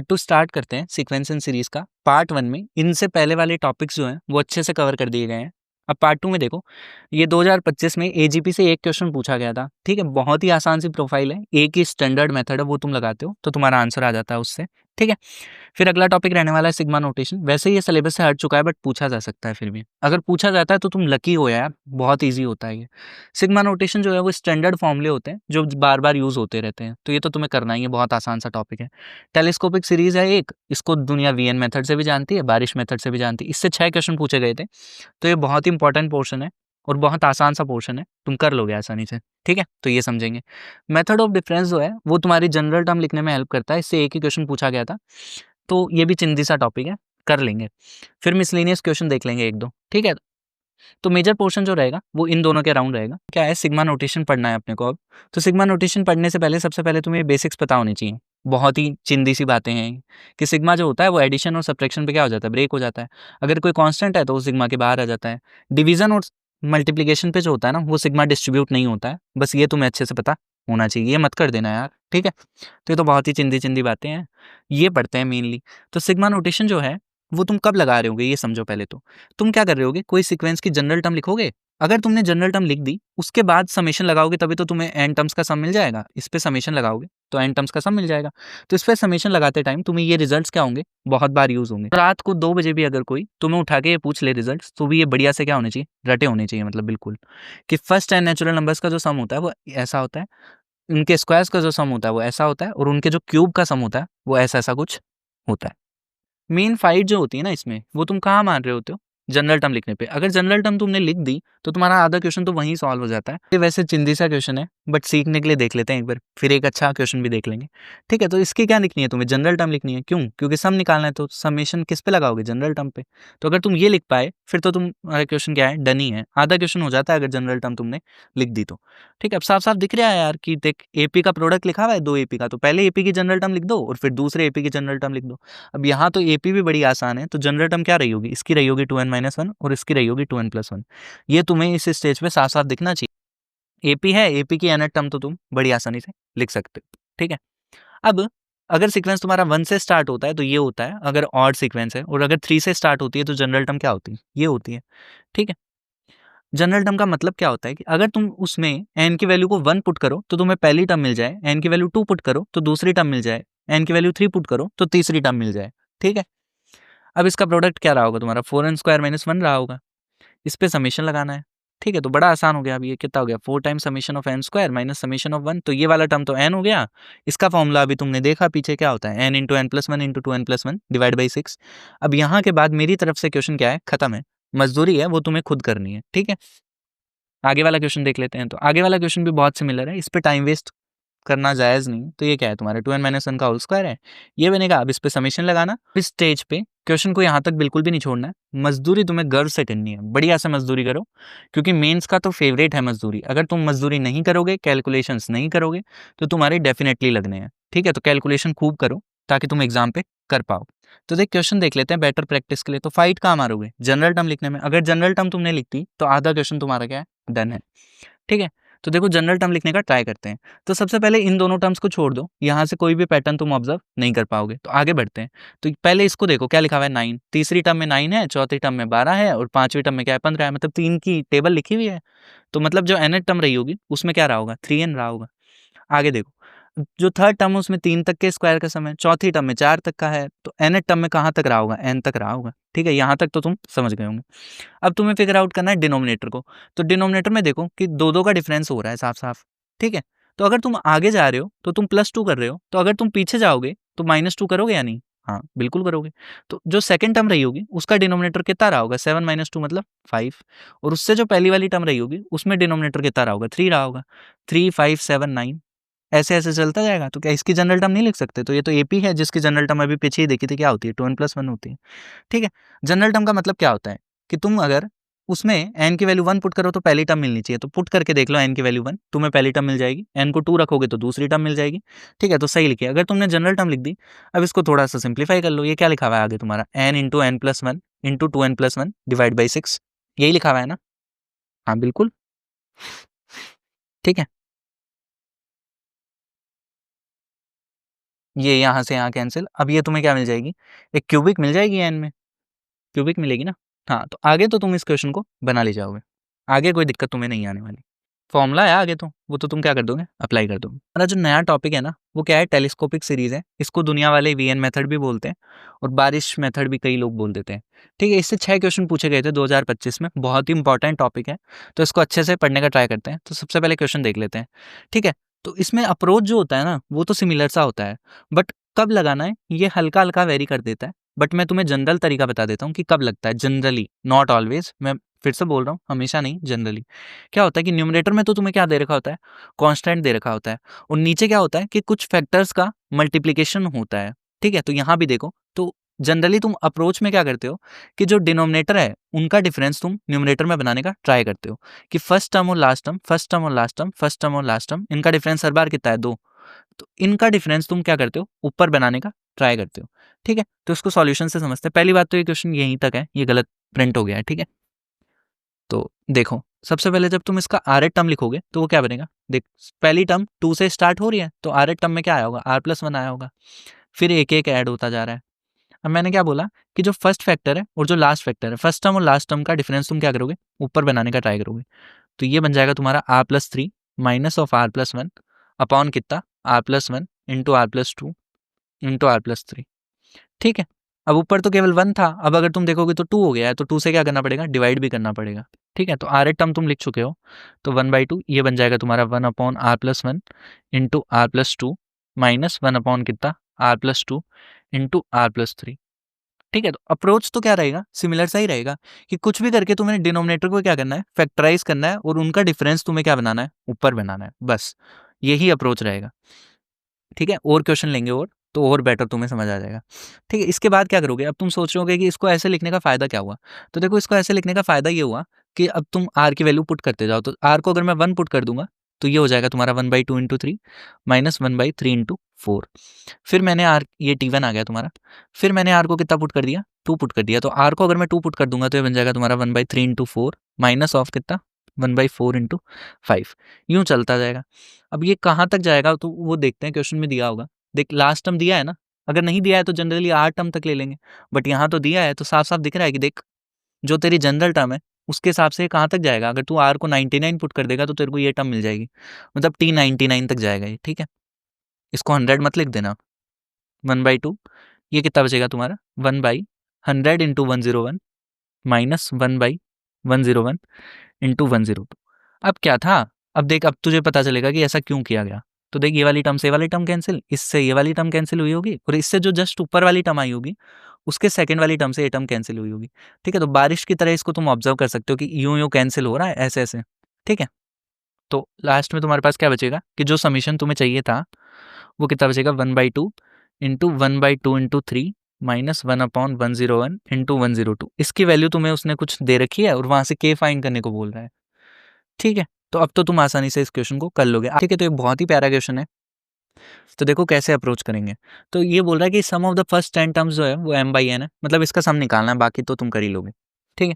To start करते हैं sequence and series का। पार्ट 1 में इनसे पहले वाले टॉपिक्स जो हैं वो अच्छे से कवर कर दिए गए हैं। अब पार्ट 2 में देखो, ये 2025 में एजीपी से एक क्वेश्चन पूछा गया था, ठीक है। बहुत ही आसान सी प्रोफाइल है, एक ही स्टैंडर्ड मेथड है, वो तुम लगाते हो तो तुम्हारा आंसर आ जाता है उससे, ठीक है। फिर अगला टॉपिक रहने वाला है सिग्मा नोटेशन। वैसे ये सिलेबस से हट चुका है बट पूछा जा सकता है फिर भी। अगर पूछा जाता है तो तुम लकी हो यार, बहुत ईजी होता है ये। सिग्मा नोटेशन जो है वो स्टैंडर्ड फॉर्मूले होते हैं जो बार बार यूज होते रहते हैं, तो ये तो तुम्हें करना ही है, बहुत आसान सा टॉपिक है। टेलीस्कोपिक सीरीज है एक, इसको दुनिया वीएन मेथड से भी जानती है, बारिश मेथड से भी जानती है। इससे 6 क्वेश्चन पूछे गए थे, तो ये बहुत ही इंपॉर्टेंट पोर्शन है और बहुत आसान सा पोर्शन है, तुम कर लोगे आसानी से, ठीक है। तो ये समझेंगे। मेथड ऑफ डिफरेंस जो है वो तुम्हारी जनरल टर्म लिखने में हेल्प करता है, इससे एक ही क्वेश्चन पूछा गया था, तो ये भी चिंदी सा टॉपिक है, कर लेंगे। फिर मिसलेनियस क्वेश्चन देख लेंगे एक दो, ठीक है। तो मेजर पोर्शन जो रहेगा वो इन दोनों के अराउंड रहेगा। क्या है, सिग्मा नोटेशन पढ़ना है अपने को अब। तो सिग्मा नोटेशन पढ़ने से पहले सबसे पहले तुम्हें बेसिक्स पता होनी चाहिए। बहुत ही चिंदी सी बातें हैं कि सिग्मा जो होता है वो एडिशन और सब्ट्रैक्शन पे क्या हो जाता है, ब्रेक हो जाता है। अगर कोई कांस्टेंट है तो वो सिग्मा के बाहर आ जाता है। डिवीजन और मल्टीप्लिकेशन पे जो होता है ना वो सिग्मा डिस्ट्रीब्यूट नहीं होता है, बस ये तुम्हें अच्छे से पता होना चाहिए, ये मत कर देना यार, ठीक है। तो ये तो बहुत ही चिंदी चिंदी बातें हैं, ये पढ़ते हैं मेनली। तो सिग्मा नोटेशन जो है वो तुम कब लगा रहे होगे ये समझो पहले तो। तुम क्या कर रहे होगे, कोई सीक्वेंस की जनरल टर्म लिखोगे। अगर तुमने जनरल टर्म लिख दी उसके बाद समेशन लगाओगे तभी तो तुम्हें एन टर्म्स का सम मिल जाएगा। इस पे समेशन लगाओगे तो एन टर्म्स का सम मिल जाएगा। तो इस पे समेशन लगाते टाइम तुम्हें ये रिजल्ट्स क्या होंगे, बहुत बार यूज होंगे। रात को 2 बजे भी अगर कोई तुम्हें उठा के ये पूछ ले रिजल्ट्स, तो भी ये बढ़िया से क्या होने चाहिए, रटे होने चाहिए, मतलब बिल्कुल कि फर्स्ट 10 नेचुरल नंबर्स का जो सम होता है वो ऐसा होता है, उनके स्क्वायर्स का जो सम होता है वो ऐसा होता है, और उनके जो क्यूब का सम होता है वो ऐसा ऐसा कुछ होता है। मेन फाइट जो होती है ना इसमें, वो तुम कहाँ मान रहे होते हो, जनरल टर्म लिखने पे। अगर जनरल टर्म तुमने लिख दी तो तुम्हारा आधा क्वेश्चन तो वहीं सॉल्व हो जाता है। ये वैसे चिंदी सा क्वेश्चन है बट सीखने के लिए देख लेते हैं एक बार, फिर एक अच्छा क्वेश्चन भी देख लेंगे, ठीक है। तो इसकी क्या लिखनी है तुम्हें, जनरल टर्म लिखनी है। क्यों, क्योंकि सम निकालना है, तो समेशन किस पे लगाओगे, जनरल टर्म पे। तो अगर तुम ये लिख पाए फिर तो तुम्हारा क्वेश्चन क्या है, डन ही है, आधा क्वेश्चन हो जाता है अगर जनरल टर्म तुमने लिख दी तो, ठीक है। अब साफ साफ दिख रहा है यार कि देख, एपी का प्रोडक्ट लिखा हुआ है 2 एपी का, तो पहले एपी की जनरल टर्म लिख दो और फिर दूसरे एपी की जनरल टर्म लिख दो। अब यहाँ तो एपी भी बड़ी आसान है, तो जनरल टर्म क्या रही होगी, इसकी रही होगी 2n-1 और इसकी रही होगी 2n+1। ये तुम्हें इस स्टेज पे साफ साफ दिखना चाहिए। एपी है, एपी की nth टर्म तो तुम बड़ी आसानी से लिख सकते हो, ठीक है। अब अगर सीक्वेंस तुम्हारा 1 से स्टार्ट होता है तो ये होता है, अगर ऑड सीक्वेंस है, और अगर 3 से स्टार्ट होती है तो जनरल टर्म क्या होती है, ये होती है, ठीक है। जनरल टर्म का मतलब क्या होता है कि अगर तुम उसमें n की वैल्यू को 1 पुट करो तो तुम्हें पहली टर्म मिल जाए, n की वैल्यू 2 पुट करो तो दूसरी टर्म मिल जाए, n की वैल्यू 3 पुट करो तो तीसरी टर्म मिल जाए, ठीक है। अब इसका प्रोडक्ट क्या रहा होगा तुम्हारा, 4n² - 1 रहा होगा। इस पे समेशन लगाना है, ठीक है। तो बड़ा आसान हो गया। अब ये कितना हो गया, 4 times summation of n² minus summation of 1, तो ये वाला टर्म तो n हो गया। इसका फॉर्मूला अभी तुमने देखा पीछे क्या होता है, n into n+1 into 2n+1 divide by 6। अब यहाँ के बाद मेरी तरफ से क्वेश्चन क्या है, खत्म है, मजदूरी है वो तुम्हें खुद करनी है, ठीक है। आगे वाला क्वेश्चन देख लेते हैं। तो आगे वाला क्वेश्चन भी बहुत सिमिलर है, इस पे टाइम वेस्ट करना जायज़ नहीं। तो ये क्या है तुम्हारे 2n-1 का होल स्क्वायर है, ये बनेगा। अब इस पे समेशन लगाना, इस स्टेज पे क्वेश्चन को यहाँ तक बिल्कुल भी नहीं छोड़ना है। मजदूरी तुम्हें गर्व से करनी है, बढ़िया से मजदूरी करो, क्योंकि मेंस का तो फेवरेट है मजदूरी। अगर तुम मजदूरी नहीं करोगे, कैलकुलेशंस नहीं करोगे, तो तुम्हारे डेफिनेटली लगने हैं, ठीक है। तो कैलकुलेशन खूब करो ताकि तुम एग्जाम पे कर पाओ। तो देख क्वेश्चन देख लेते हैं बेटर प्रैक्टिस के लिए। तो फाइट कहाँ मारोगे, जनरल टर्म लिखने में। अगर जनरल टर्म तुमने लिख दी तो आधा क्वेश्चन तुम्हारा क्या है, डन है, ठीक है। तो देखो जनरल टर्म लिखने का ट्राई करते हैं। तो सबसे पहले इन दोनों टर्म्स को छोड़ दो, यहाँ से कोई भी पैटर्न तुम ऑब्जर्व नहीं कर पाओगे। तो आगे बढ़ते हैं। तो पहले इसको देखो क्या लिखा हुआ है, 9। तीसरी टर्म में 9 है, चौथी टर्म में 12 है, और पांचवी टर्म में क्या है, 15 है। मतलब 3 की टेबल लिखी हुई है, तो मतलब जो nth टर्म रही होगी उसमें क्या रहा होगा, 3n रहा होगा। आगे देखो, जो थर्ड टर्म है उसमें 3 तक के स्क्वायर का सम है, चौथी टर्म में 4 तक का है, तो nth टर्म में कहाँ तक रहा होगा, n तक रहा होगा, ठीक है। यहाँ तक तो तुम समझ गए होंगे। अब तुम्हें फिगर आउट करना है डिनोमिनेटर को। तो डिनोमिनेटर में देखो कि दो दो का डिफरेंस हो रहा है साफ साफ, ठीक है। तो अगर तुम आगे जा रहे हो तो तुम +2 कर रहे हो, तो अगर तुम पीछे जाओगे तो -2 करोगे या नहीं, हाँ बिल्कुल करोगे। तो जो सेकंड टर्म रही होगी उसका डिनोमिनेटर कितना रहा होगा, 7 - 2 मतलब 5, और उससे जो पहली वाली टर्म रही होगी उसमें डिनोमिनेटर कितना रहा होगा, 3 रहा होगा। 3 5 7 9 ऐसे ऐसे चलता जाएगा। तो क्या इसकी जनरल टर्म नहीं लिख सकते, तो ये तो एपी है जिसकी जनरल टर्म अभी पीछे ही देखी थी, क्या होती है, 2n+1 होती है, ठीक है। जनरल टर्म का मतलब क्या होता है कि तुम अगर उसमें n की वैल्यू 1 पुट करो तो पहली टर्म मिलनी चाहिए। तो पुट करके देख लो, n की वैल्यू 1, तुम्हें पहली टर्म मिल जाएगी। n को 2 रखोगे तो दूसरी टर्म मिल जाएगी, ठीक है। तो सही लिखिए। अगर तुमने जनरल टर्म लिख दी, अब इसको थोड़ा सा सिंप्लीफाई कर लो। ये क्या लिखा हुआ है आगे तुम्हारा, n into n+1 into 2n+1 divide by 6, यही लिखा हुआ है ना, हाँ बिल्कुल, ठीक है। ये यहाँ से यहाँ कैंसिल। अब ये तुम्हें क्या मिल जाएगी, एक क्यूबिक मिल जाएगी एन में, क्यूबिक मिलेगी ना। हाँ, तो आगे तो तुम इस क्वेश्चन को बना ले जाओगे, आगे कोई दिक्कत तुम्हें नहीं आने वाली। फॉर्मूला है आगे, तो वो तो तुम क्या कर दोगे, अप्लाई कर दोगे। हमारा जो नया टॉपिक है ना, वो क्या है, टेलीस्कोपिक सीरीज है। इसको दुनिया वाले वीएन मेथड भी बोलते हैं और बारिश मेथड भी कई लोग बोल देते हैं। ठीक है, इससे 6 क्वेश्चन पूछे गए थे 2025 में, बहुत ही इंपॉर्टेंट टॉपिक है, तो इसको अच्छे से पढ़ने का ट्राई करते हैं। तो सबसे पहले क्वेश्चन देख लेते हैं। ठीक है, तो इसमें अप्रोच जो होता है ना, वो तो सिमिलर सा होता है, बट कब लगाना है ये हल्का हल्का वेरी कर देता है। बट मैं तुम्हें जनरल तरीका बता देता हूँ कि कब लगता है, जनरली, नॉट ऑलवेज। मैं फिर से बोल रहा हूँ, हमेशा नहीं, जनरली। क्या होता है कि न्यूमरेटर में तो तुम्हें क्या दे रखा होता है, कांस्टेंट दे रखा होता है, और नीचे क्या होता है कि कुछ फैक्टर्स का मल्टीप्लिकेशन होता है। ठीक है, तो यहाँ भी देखो, तो जनरली तुम अप्रोच में क्या करते हो कि जो डिनोमिनेटर है उनका डिफरेंस तुम न्यूमरेटर में बनाने का ट्राई करते हो, कि फर्स्ट टर्म और लास्ट टर्म, फर्स्ट टर्म और लास्ट टर्म, फर्स्ट टर्म और लास्ट टर्म, इनका डिफरेंस हर बार कितना है, 2। तो इनका डिफरेंस तुम क्या करते हो, ऊपर बनाने का ट्राई करते हो। ठीक है, तो इसको सॉल्यूशन से समझते हैं। पहली बात तो ये क्वेश्चन यहीं तक है, ये गलत प्रिंट हो गया है। ठीक है, तो देखो, सबसे पहले जब तुम इसका आर एट टर्म लिखोगे तो वो क्या बनेगा, देख, पहली टर्म 2 से स्टार्ट हो रही है, तो आर एट टर्म में क्या आया होगा, r+1 आया होगा, फिर एक एक ऐड होता जा रहा है। अब मैंने क्या बोला कि जो फर्स्ट फैक्टर है और जो लास्ट फैक्टर है, फर्स्ट टर्म और लास्ट टर्म का डिफरेंस तुम क्या करोगे, ऊपर बनाने का ट्राई करोगे। तो ये बन जाएगा तुम्हारा r+3 minus of r+1 upon कितना, r+1 into r+2 into r+3। ठीक है, अब ऊपर तो केवल 1 था, अब अगर तुम देखोगे तो 2 हो गया है, तो 2 से क्या करना पड़ेगा, डिवाइड भी करना पड़ेगा। ठीक है, तो आर एट टर्म तुम लिख चुके हो, तो 1/2 ये बन जाएगा तुम्हारा 1/r+1 इंटू r+2 माइनस 1 कितना, r+2 इंटू r+3। ठीक है, तो अप्रोच तो क्या रहेगा, सिमिलर सा ही रहेगा, कि कुछ भी करके तुम्हें डिनोमिनेटर को क्या करना है, फैक्टराइज करना है, और उनका डिफरेंस तुम्हें क्या बनाना है, ऊपर बनाना है, बस यही अप्रोच रहेगा। ठीक है, और क्वेश्चन लेंगे तो और बेटर तुम्हें समझ आ जाएगा। ठीक है, इसके बाद क्या करोगे, अब तुम सोच रहे होगे कि इसको ऐसे लिखने का फ़ायदा क्या हुआ। तो देखो, इसको ऐसे लिखने का फ़ायदा ये हुआ कि अब तुम आर की वैल्यू पुट करते जाओ, तो आर को अगर मैं 1 पुट कर दूंगा तो ये हो जाएगा तुम्हारा 1/2 इंटू 3 माइनस 1/3 इंटू 4। फिर मैंने आर, ये T1 आ गया तुम्हारा, फिर मैंने आर को कितना पुट कर दिया, 2 पुट कर दिया, तो आर को अगर मैं 2 पुट कर दूंगा तो ये बन जाएगा तुम्हारा 1/3 इंटू 4 माइनस ऑफ कितना, 1/4 इंटू 5। यूँ चलता जाएगा। अब ये कहाँ तक जाएगा तो वो देखते हैं, क्वेश्चन में दिया होगा। देख, लास्ट टर्म दिया है ना, अगर नहीं दिया है तो जनरली 8 टर्म तक ले लेंगे, बट यहाँ तो दिया है, तो साफ-साफ दिख रहा है कि देख, जो तेरी जनरल टर्म है, उसके हिसाब से कहाँ तक जाएगा। अगर तू r को 99 पुट कर देगा तो तेरे को ये टर्म मिल जाएगी, मतलब T99 तक जाएगा ये। ठीक है, इसको 100 मत लिख देना, 1/2, ये कितना बचेगा तुम्हारा, 1/100 इंटू 101 माइनस 1/101 इंटू 102। अब क्या था, अब देख, अब तुझे पता चलेगा कि ऐसा क्यों किया गया। तो देख, ये वाली टर्म से ये वाली टर्म कैंसिल, इससे ये वाली टर्म कैंसिल हुई होगी, और इससे जो जस्ट ऊपर वाली टर्म आई होगी उसके सेकंड वाली टर्म से ये टर्म कैंसिल हुई होगी। ठीक है, तो बारिश की तरह इसको तुम ऑब्जर्व कर सकते हो कि यूं यूं कैंसिल हो रहा है, ऐसे ऐसे। ठीक है, तो लास्ट में तुम्हारे पास क्या बचेगा कि जो समीशन तुम्हें चाहिए था वो कितना बचेगा, 1/2 इंटू 1/2 इंटू 3 माइनस 1/101 इंटू 102। इसकी वैल्यू तुम्हें उसने कुछ दे रखी है और वहां से के फाइंड करने को बोल रहा है। ठीक है, तो अब तो तुम आसानी से इस क्वेश्चन को कर लोगे। ठीक है, तो ये बहुत ही प्यारा क्वेश्चन है, तो देखो कैसे अप्रोच करेंगे। तो ये बोल रहा है कि सम ऑफ द फर्स्ट 10 टर्म्स जो है वो m/n है, मतलब इसका सम निकालना है, बाकी तो तुम कर ही लोगे। ठीक है,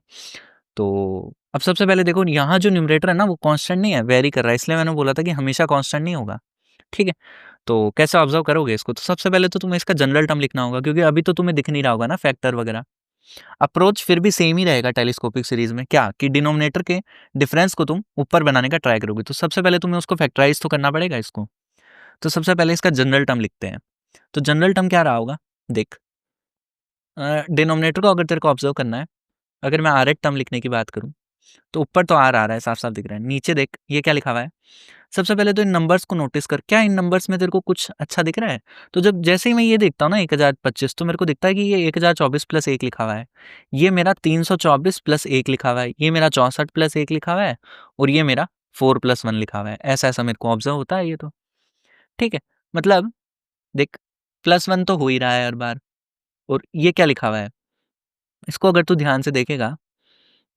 तो अब सबसे पहले देखो, यहाँ जो न्यूमरेटर है ना वो कांस्टेंट नहीं है, वेरी कर रहा है, इसलिए मैंने बोला था कि हमेशा कांस्टेंट नहीं होगा। ठीक है, तो कैसे ऑब्जर्व करोगे इसको, तो सबसे पहले तो तुम्हें इसका जनरल टर्म लिखना होगा, क्योंकि अभी तो तुम्हें दिख नहीं रहा होगा ना फैक्टर वगैरह। अप्रोच फिर भी सेम ही रहेगा टेलीस्कोपिक सीरीज में, क्या कि डिनोमिनेटर के डिफरेंस को तुम ऊपर बनाने का ट्राई करोगे। तो सबसे पहले तुम्हें उसको फैक्टराइज तो करना पड़ेगा इसको। तो सबसे पहले इसका जनरल टर्म लिखते हैं। तो जनरल टर्म क्या रहा होगा, देख, डिनोमिनेटर को अगर तेरे को ऑब्जर्व करना है, अगर मैं आर एट टर्म लिखने की बात करूं तो ऊपर तो आर आ रहा है, साफ साफ दिख रहा है, नीचे देख ये क्या लिखा हुआ है। सबसे पहले तो इन नंबर्स को नोटिस कर, क्या इन नंबर्स में तेरे को कुछ अच्छा दिख रहा है। तो जब जैसे ही मैं ये देखता हूँ ना 1025, तो मेरे को दिखता है कि ये 1024 प्लस 1 लिखा हुआ है, ये मेरा 324 प्लस 1 लिखा हुआ है, ये मेरा 64 प्लस 1 लिखा हुआ है, और ये मेरा 4+1 लिखा हुआ है। ऐसा ऐसा मेरे को ऑब्जर्व होता है ये तो। ठीक है, मतलब देख, +1 तो हो ही रहा है हर बार, और ये क्या लिखा हुआ है, इसको अगर तू ध्यान से देखेगा,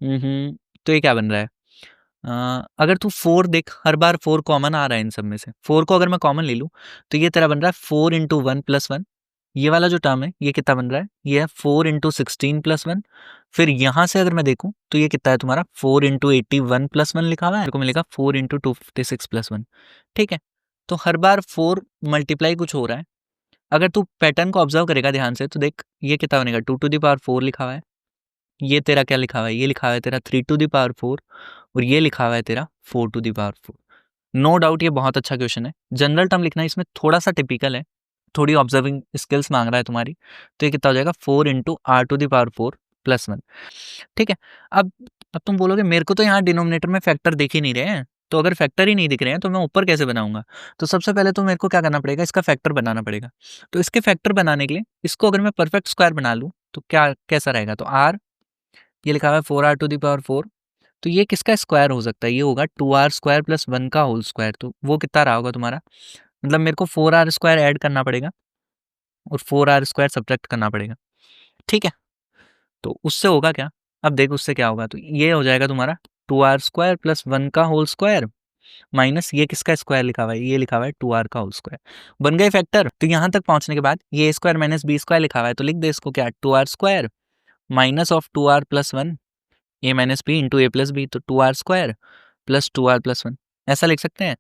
तो ये क्या बन रहा है, अगर तू 4 देख, हर बार 4 कॉमन आ रहा है इन सब में से, 4 को अगर मैं कॉमन ले लूँ तो ये तेरा बन रहा है 4 इंटू 1+1। ये वाला जो टर्म है ये कितना बन रहा है, ये है 4 इंटू 16+1। फिर यहाँ से अगर मैं देखूँ तो ये कितना है तुम्हारा 4 इंटू 81+1 लिखा हुआ है, मेरे को मिलेगा 4 इंटू 256+1। ठीक है, तो हर बार 4 मल्टीप्लाई कुछ हो रहा है, अगर तू पैटर्न को ऑब्जर्व करेगा ध्यान से तो देख ये कितना बनेगा 2 to the power 4 लिखा हुआ है, ये तेरा क्या लिखा हुआ है, ये लिखा हुआ है तेरा 3 to the power 4 और ये लिखा हुआ है तेरा 4 to the power 4। No doubt ये बहुत अच्छा क्वेश्चन है। जनरल टर्म लिखना इसमें थोड़ा सा टिपिकल है, थोड़ी ऑब्जर्विंग स्किल्स मांग रहा है तुम्हारी। तो ये कितना हो जाएगा 4 into r to the power 4 + 1। ठीक है। अब तुम बोलोगे मेरे को तो यहाँ डिनोमिनेटर में फैक्टर दिख ही नहीं रहे हैं, तो अगर फैक्टर ही नहीं दिख रहे हैं तो मैं ऊपर कैसे बनाऊंगा। तो सबसे पहले तो मेरे को क्या करना पड़ेगा, इसका फैक्टर बनाना पड़ेगा। तो इसके फैक्टर बनाने के लिए इसको अगर मैं परफेक्ट स्क्वायर बना लूँ तो क्या कैसा रहेगा, तो आर ये लिखा हुआ है 4r to the power 4, तो ये किसका स्क्वायर हो सकता है, ये होगा 2r² + 1 का होल स्क्वायर। तो वो कितना रहा होगा तुम्हारा, मतलब मेरे को 4r² ऐड करना पड़ेगा और 4r² सब्ट्रैक्ट करना पड़ेगा। ठीक है, तो उससे होगा क्या, अब देखो उससे क्या होगा, तो ये हो जाएगा तुम्हारा 2r² + 1 का होल स्क्वायर माइनस ये किसका स्क्वायर लिखा हुआ है, ये लिखा हुआ है 2r का होल स्क्वायर। बन गए फैक्टर। तो यहाँ तक पहुँचने के बाद ये a² - b² लिखा हुआ है, तो लिख दे इसको क्या, 2r² minus of 2r + 1 a - b into a + b, तो 2r² + 2r + 1 ऐसा लिख सकते हैं।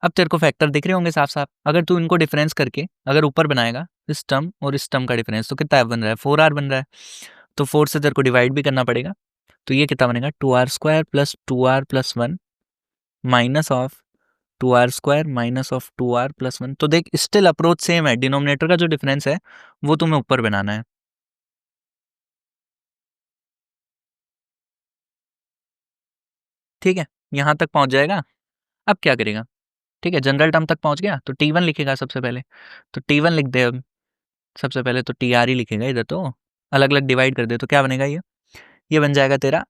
अब तेरे को फैक्टर दिख रहे होंगे साफ साफ। अगर तू इनको डिफरेंस करके अगर ऊपर बनाएगा इस टर्म और इस टर्म का डिफरेंस, तो कितना बन रहा है 4r बन रहा है। तो 4 से तेरे को डिवाइड भी करना पड़ेगा, तो ये कितना बनेगा 2r² + 2r + 1 minus of 2r² minus of 2r + 1। तो देख स्टिल अप्रोच सेम है, डिनोमिनेटर का जो डिफरेंस है वो तुम्हें ऊपर बनाना है। ठीक है, यहाँ तक पहुँच जाएगा। अब क्या करेगा, ठीक है जनरल टर्म तक पहुँच गया तो T1 लिखेगा सबसे पहले। तो T1 लिख दे अब सबसे पहले, तो TR ही लिखेगा इधर, तो अलग अलग डिवाइड कर दे तो क्या बनेगा, ये बन जाएगा तेरा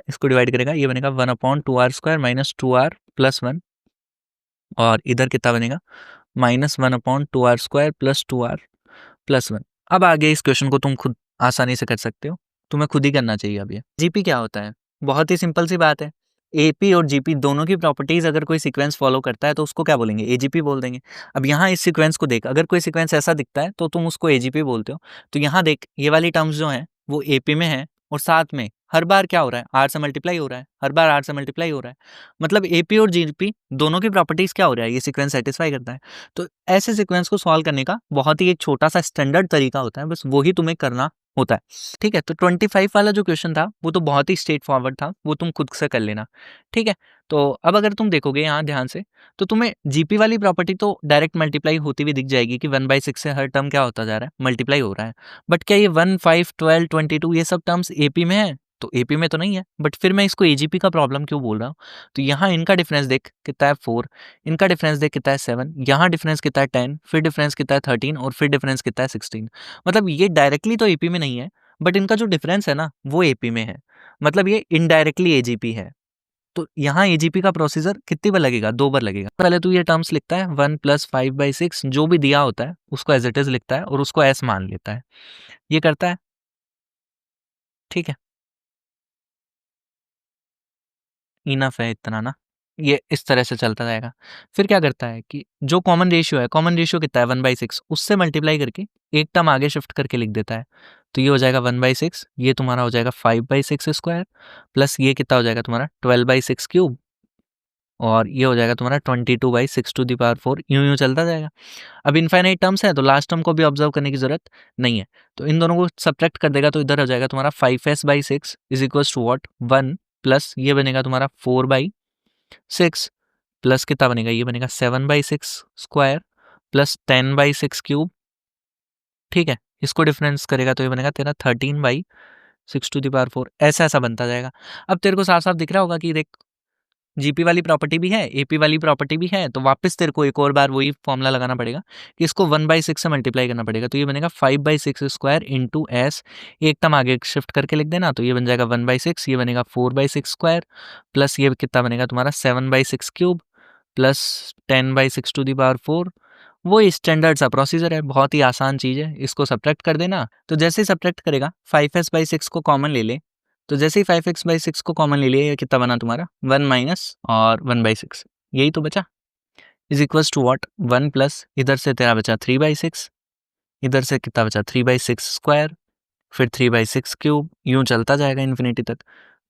इसको डिवाइड करेगा, ये बनेगा 1/2r² - 2r + 1 और इधर कितना बनेगा -1/2r² + 2r + 1। अब आगे इस क्वेश्चन को तुम खुद आसानी से कर सकते हो, तुम्हें खुद ही करना चाहिए। अब ये जीपी क्या होता है, बहुत ही सिंपल सी बात है। एपी और जीपी दोनों की प्रॉपर्टीज अगर कोई सीक्वेंस फॉलो करता है तो उसको क्या बोलेंगे, एजीपी बोल देंगे। अब यहाँ इस सीक्वेंस को देख, अगर कोई सीक्वेंस ऐसा दिखता है तो तुम उसको एजीपी बोलते हो। तो यहाँ देख ये वाली टर्म्स जो हैं वो एपी में है और साथ में हर बार क्या हो रहा है, आर से मल्टीप्लाई हो रहा है, हर बार आर से मल्टीप्लाई हो रहा है। मतलब एपी और जीपी दोनों की प्रॉपर्टीज क्या हो रहा है, ये सीक्वेंस सेटिस्फाई करता है। तो ऐसे सीक्वेंस को सॉल्व करने का बहुत ही एक छोटा सा स्टैंडर्ड तरीका होता है, बस वही तुम्हें करना होता है। ठीक है, तो 25 वाला जो क्वेश्चन था वो तो बहुत ही स्ट्रेट फॉरवर्ड था, वो तुम खुद से कर लेना। ठीक है, तो अब अगर तुम देखोगे यहाँ ध्यान से तो तुम्हें जीपी वाली प्रॉपर्टी तो डायरेक्ट मल्टीप्लाई होती हुई दिख जाएगी कि 1/6 से हर टर्म क्या होता जा रहा है, मल्टीप्लाई हो रहा है। बट क्या ये 1, 5, 12, 22 ये सब टर्म्स एपी में है, तो एपी में तो नहीं है। बट फिर मैं इसको एजीपी का प्रॉब्लम क्यों बोल रहा हूँ, तो यहाँ इनका डिफरेंस देख कितना है 4, इनका डिफरेंस देख कितना है 7, यहाँ डिफरेंस कितना है 10, फिर डिफरेंस कितना है 13 और फिर डिफरेंस कितना है 16। मतलब ये डायरेक्टली तो एपी में नहीं है, बट इनका जो डिफरेंस है ना वो एपी में है, मतलब ये इनडायरेक्टली एजीपी है। तो यहाँ एजीपी का प्रोसीजर कितनी बार लगेगा, 2 बार लगेगा। पहले तो ये टर्म्स लिखता है 1 + 5/6 जो भी दिया होता है उसको एज इट इज लिखता है और उसको एस मान लेता है, ये करता है। ठीक है, इनफ है इतना ना, ये इस तरह से चलता रहेगा। फिर क्या करता है कि जो कॉमन रेशियो है, कॉमन रेशियो कितना है 1/6, उससे मल्टीप्लाई करके एक टर्म आगे शिफ्ट करके लिख देता है। तो ये हो जाएगा 1/6, ये तुम्हारा हो जाएगा 5/6² प्लस ये कितना हो जाएगा तुम्हारा 12/6³ और ये हो जाएगा तुम्हारा 22/6 to the power 4, यूं यूं चलता जाएगा। अब इनफाइनाइट टर्म्स है तो लास्ट टर्म को भी ऑब्जर्व करने की जरूरत नहीं है। तो इन दोनों को सब्ट्रैक्ट कर देगा तो इधर हो जाएगा तुम्हारा 5s/6 is equals to what 1 plus ये बनेगा तुम्हारा 4/6 प्लस कितना बनेगा, ये बनेगा 7/6² प्लस 10/6³। ठीक है, इसको डिफरेंस करेगा तो ये बनेगा तेरा 13/6 to the power 4, ऐसा ऐसा बनता जाएगा। अब तेरे को साफ साफ दिख रहा होगा कि देख जीपी वाली प्रॉपर्टी भी है, एपी वाली प्रॉपर्टी भी है, तो वापस तेरे को एक और बार वही फॉर्मूला लगाना पड़ेगा कि इसको 1/6 से मल्टीप्लाई करना पड़ेगा। तो ये बनेगा 5/6² इंटू एस, एक टर्म आगे शिफ्ट करके लिख देना, तो ये बन जाएगा 1/6, ये बनेगा 4/6² प्लस ये कितना बनेगा तुम्हारा 7/6³ प्लस 10/6 to the power 4। वो स्टैंडर्ड सा प्रोसीजर है, बहुत ही आसान चीज़ है, इसको सब्ट्रैक्ट कर देना। तो जैसे ही सब्ट्रैक्ट करेगा 5s/6 को कॉमन ले ले, तो जैसे ही 5x/6 को कॉमन ले लिया, ये कितना बना तुम्हारा 1 माइनस और 1/6, यही तो बचा is equals to what 1 plus इधर से तेरा बचा 3/6, इधर से कितना बचा 3/6², फिर 3/6³, यूं चलता जाएगा इन्फिनिटी तक।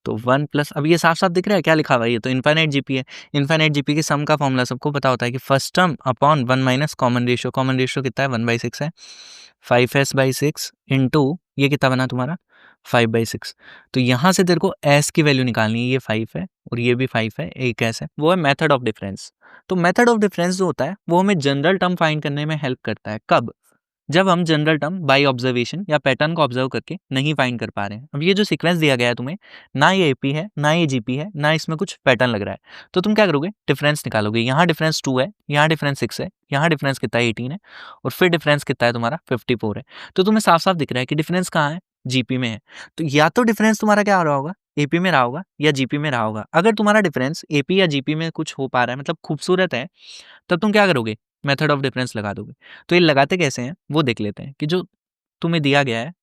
तो 1 प्लस, अब ये साफ-साफ दिख रहा है क्या लिखा हुआ है, ये तो इनफाइनाइट जीपी है। इनफाइनाइट जीपी के सम का फॉर्मूला सबको पता होता है कि first term upon 1 minus common ratio कितना है 1/6 है, 5s/6 इनटू ये कितना बना तुम्हारा 5/6। तो यहाँ से तेरे को s की वैल्यू निकालनी है, ये 5 है और ये भी 5 है, एक s है, वो है मेथड ऑफ डिफरेंस। तो मेथड ऑफ डिफरेंस जो होता है वो हमें जनरल टर्म फाइंड करने में हेल्प करता है। कब? जब हम जनरल टर्म बाय ऑब्जर्वेशन या पैटर्न को ऑब्जर्व करके नहीं फाइंड कर पा रहे हैं। अब ये जो सीक्वेंस दिया गया है तुम्हें, ना ये एपी है, ना ये जीपी है, ना इसमें कुछ पैटर्न लग रहा है, तो तुम क्या करोगे, डिफरेंस निकालोगे। यहाँ डिफरेंस 2 है, यहाँ डिफरेंस 6 है, यहाँ डिफरेंस कितना है 18 है, और फिर डिफरेंस कितना है तुम्हारा 54 है। तो तुम्हें साफ साफ दिख रहा है कि डिफरेंस कहाँ है, जीपी में है। तो या तो डिफरेंस तुम्हारा क्या हो रहा होगा, एपी में रहा होगा या जीपी में रहा होगा। अगर तुम्हारा डिफरेंस एपी या जीपी में कुछ हो पा रहा है, मतलब खूबसूरत है, तब तुम क्या करोगे, मेथड ऑफ डिफरेंस लगा दोगे। तो ये लगाते कैसे हैं वो देख लेते हैं कि जो तुम्हें दिया गया है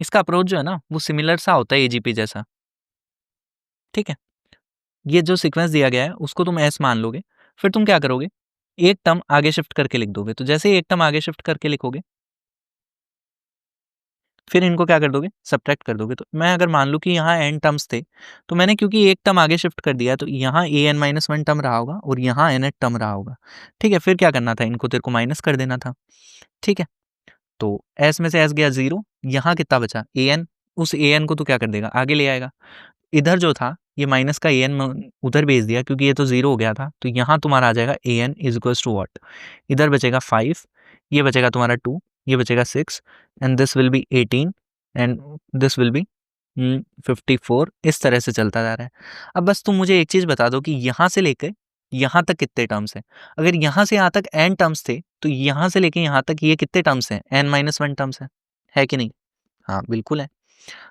इसका अप्रोच जो है ना वो सिमिलर सा होता है एजीपी जैसा, ठीक है। ये जो सीक्वेंस दिया गया है उसको तुम एस मान लोगे, फिर तुम क्या करोगे, एक टर्म आगे शिफ्ट करके लिख दोगे। तो जैसे ही एक टर्म आगे शिफ्ट करके लिखोगे, फिर इनको क्या कर दोगे, सब्ट्रैक्ट कर दोगे। तो मैं अगर मान लूँ कि यहाँ एन टर्म्स थे, तो मैंने क्योंकि एक टर्म आगे शिफ्ट कर दिया, तो यहाँ A N minus one term रहा होगा और यहाँ एन एट टर्म रहा होगा, ठीक है। फिर क्या करना था, इनको तेरे को माइनस कर देना था, ठीक है। तो एस में से एस गया 0, यहाँ कितना बचा ए एन, उस ए एन को तो क्या कर देगा, आगे ले आएगा। इधर जो था ये माइनस का ए एन उधर भेज दिया क्योंकि ये तो 0 हो गया था, तो यहाँ तुम्हारा आ जाएगा a n is equals to what, इधर बचेगा 5, ये बचेगा तुम्हारा 2, ये बचेगा 6, and this will be 18 and this will be 54। इस तरह से चलता जा रहा है। अब बस तुम मुझे एक चीज़ बता दो कि यहाँ से लेकर यहाँ तक कितने टर्म्स हैं। अगर यहाँ से यहाँ तक n टर्म्स थे, तो यहाँ से लेके यहाँ तक ये कितने टर्म्स हैं, n-1 टर्म्स है कि नहीं? हाँ, बिल्कुल है।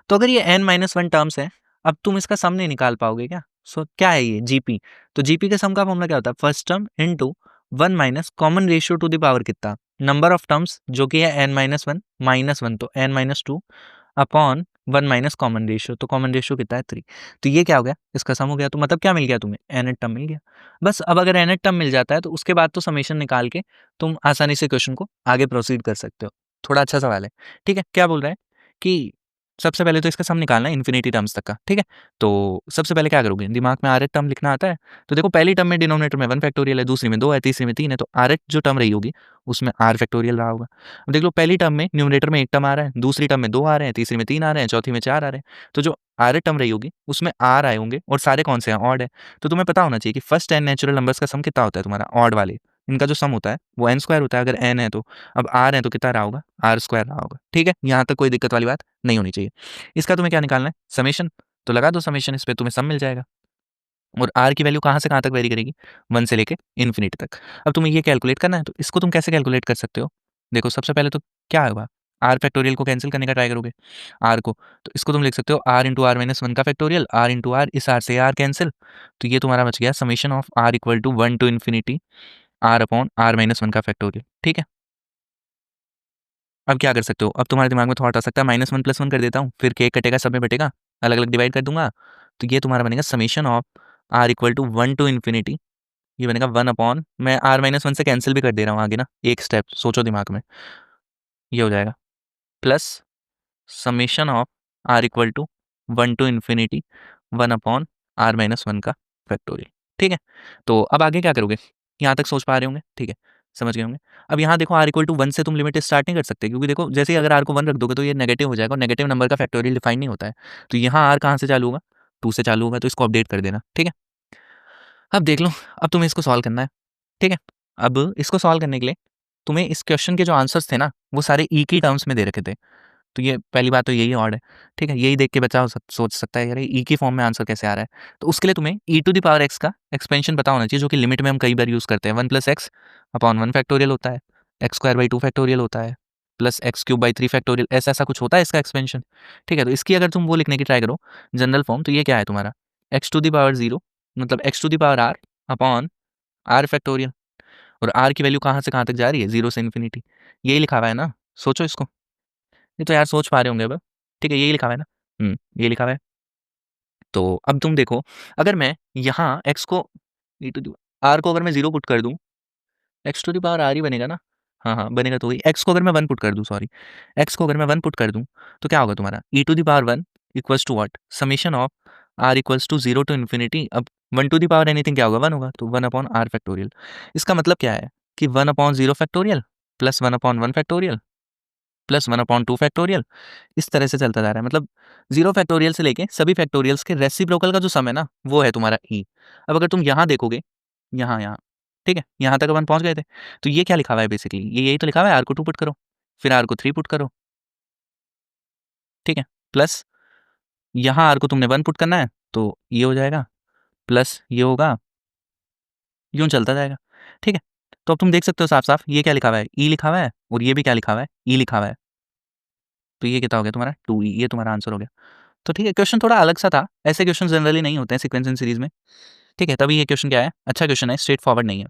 तो अगर ये n-1 टर्म्स है, अब तुम इसका सम नहीं निकाल पाओगे क्या? सो क्या है ये जीपी? तो जीपी के सम का फॉर्मूला क्या होता है, first term into 1 minus common ratio two the power कितना, नंबर ऑफ टर्म्स जो कि है n-1 -1, तो n-2 upon 1 minus common ratio, तो कॉमन रेशियो कितना है 3। तो ये क्या हो गया, इसका सम हो गया। तो मतलब क्या मिल गया तुम्हें, nth टर्म मिल गया। बस अब अगर nth टर्म मिल जाता है तो उसके बाद तो समेशन निकाल के तुम आसानी से क्वेश्चन को आगे प्रोसीड कर सकते हो। थोड़ा अच्छा सवाल है, ठीक है। क्या बोल रहा है कि सबसे पहले तो इसका सम निकालना है इन्फिनिटी टर्म्स तक का, ठीक है। तो सबसे पहले क्या करोगे, दिमाग में आरएच टर्म लिखना आता है। तो देखो पहली टर्म में डिनोमिनेटर में 1 फैक्टोरियल है, दूसरी में 2 है, तीसरी में 3 है, तो आरएच जो टर्म रही होगी उसमें आर फैक्टोरियल रहा होगा। अब देख लो पहली टर्म में न्यूमरेटर में एक टर्म आ रहा है, दूसरी टर्म में 2 आ रहे हैं, तीसरी में 3 आ रहे हैं, चौथी में 4 आ रहे हैं। तो जो आर टर्म रही होगी उसमें आर आए होंगे और सारे कौन से हैं, ऑड है। तो तुम्हें पता होना चाहिए कि फर्स्ट n नेचुरल नंबर्स का सम कितना होता है तुम्हारा, ऑड वाले इनका जो सम होता है वो n स्क्वायर होता है। अगर n है तो अब r है तो कितना रहा होगा, r स्क्वायर रहा होगा, ठीक है। यहाँ तक कोई दिक्कत वाली बात नहीं होनी चाहिए। इसका तुम्हें क्या निकालना है, समेशन। तो लगा दो समेशन, इस पे तुम्हें सम मिल जाएगा। और r की वैल्यू कहाँ से कहाँ तक वेरी करेगी, 1 से लेके इन्फिनिटी तक। अब तुम्हें ये कैलकुलेट करना है, तो इसको तुम कैसे कैलकुलेट कर सकते हो, देखो सबसे पहले तो क्या होगा, आर फैक्टोरियल को कैंसिल करने का ट्राई करोगे, आर को, तो इसको तुम लिख सकते हो r into r minus one का फैक्टोरियल, आर इंटू आर, इस आर से आर कैंसिल, तो ये तुम्हारा बच गया summation of r equal to 1 to infinity r upon r minus one का फैक्टोरियल, ठीक है। अब क्या कर सकते हो, अब तुम्हारे दिमाग में थॉट आ सकता है -1 + 1 कर देता हूँ, फिर केक कटेगा, सब में बटेगा, अलग अलग डिवाइड कर दूंगा, तो ये तुम्हारा बनेगा summation of r equal to 1 to infinity, ये बनेगा 1 अपॉन, मैं आर माइनस वन से कैंसिल भी कर दे रहा हूँ आगे ना, एक स्टेप सोचो दिमाग में, ये हो जाएगा plus summation of r equal to 1 to infinity 1 upon r minus one का फैक्टोरियल, ठीक है। तो अब आगे क्या करोगे, यहाँ तक सोच पा रहे होंगे, ठीक है, समझ गए होंगे। अब यहाँ देखो आर इक्वल टू 1 से तुम लिमिट स्टार्ट नहीं कर सकते, क्योंकि देखो जैसे ही अगर आर को 1 रख दोगे तो ये नेगेटिव हो जाएगा और नेगेटिव नंबर का फैक्टोरियल डिफाइन नहीं होता है। तो यहाँ आर कहाँ से चालू होगा, 2 से चालू होगा, तो इसको अपडेट कर देना, ठीक है। अब देख लो, अब तुम्हें इसको सॉल्व करना है, ठीक है। अब इसको सॉल्व करने के लिए तुम्हें इस क्वेश्चन के जो आंसर्स थे ना वो सारे ई की टर्म्स में दे रखे थे। तो ये पहली बात तो यही ऑड है, ठीक है। यही देख के बच्चा सोच सकता है यार ई की फॉर्म में आंसर कैसे आ रहा है। तो उसके लिए तुम्हें ई टू द पावर एक्स का एक्सपेंशन पता होना चाहिए, जो कि लिमिट में हम कई बार यूज़ करते हैं। 1 + x अपॉन 1 फैक्टोरियल होता है, x² / 2 फैक्टोरियल होता है, प्लस x³ / 3 फैक्टोरियल, ऐसा कुछ होता है इसका एक्सपेंशन, ठीक है। तो इसकी अगर तुम वो लिखने की ट्राई करो जनरल फॉर्म, तो ये क्या है तुम्हारा x टू द पावर 0 मतलब x to the power r upon r factorial, और r की वैल्यू कहाँ से कहाँ तक जा रही है, 0 से इन्फिनिटी, यही लिखा हुआ है ना। सोचो इसको, ये तो यार सोच पा रहे होंगे अब, ठीक है, यही लिखा हुआ है ना, ये लिखा हुआ है। तो अब तुम देखो, अगर मैं यहाँ x को e टू द r को अगर मैं 0 पुट कर दूँ, x to the power r ही बनेगा ना, हाँ हाँ बनेगा। तो वही x को अगर मैं 1 पुट कर दूँ, सॉरी, x को अगर मैं 1 पुट कर दूँ, तो क्या होगा तुम्हारा e to the power 1 equals to what, summation of r equals to 0 to infinity. अब 1 टू द पावर एनीथिंग क्या होगा, 1 होगा, तो 1 अपॉन आर फैक्टोरियल। इसका मतलब क्या है कि 1 upon 0 factorial plus 1 upon 1 factorial plus 1 upon 2 factorial, इस तरह से चलता जा रहा है। मतलब 0 फैक्टोरियल से लेके सभी फैक्टोरियल्स के रेसिप्रोकल का जो सम है ना, वो है तुम्हारा ई। अब अगर तुम यहाँ देखोगे, यहाँ ठीक है, यहाँ तक अपन पहुंच गए थे, तो ये क्या लिखा हुआ है बेसिकली, ये यही तो लिखा हुआ है, आर को 2 पुट करो, फिर आर को 3 पुट करो, ठीक है, प्लस यहाँ आर को तुमने 1 पुट करना है, तो ये हो जाएगा, प्लस ये होगा, यूं चलता जाएगा, ठीक है। तो अब तुम देख सकते हो साफ साफ ये क्या लिखा हुआ है, ई लिखा हुआ है, और ये भी क्या लिखा हुआ है, ई लिखा हुआ है। तो ये कितना हो गया तुम्हारा 2e, ये तुम्हारा आंसर हो गया। तो ठीक है, क्वेश्चन थोड़ा अलग सा था, ऐसे क्वेश्चन जनरली नहीं होते हैं सीक्वेंस इन सीरीज में, ठीक है। तभी ये क्वेश्चन क्या है, अच्छा क्वेश्चन है, स्ट्रेट फॉरवर्ड नहीं है।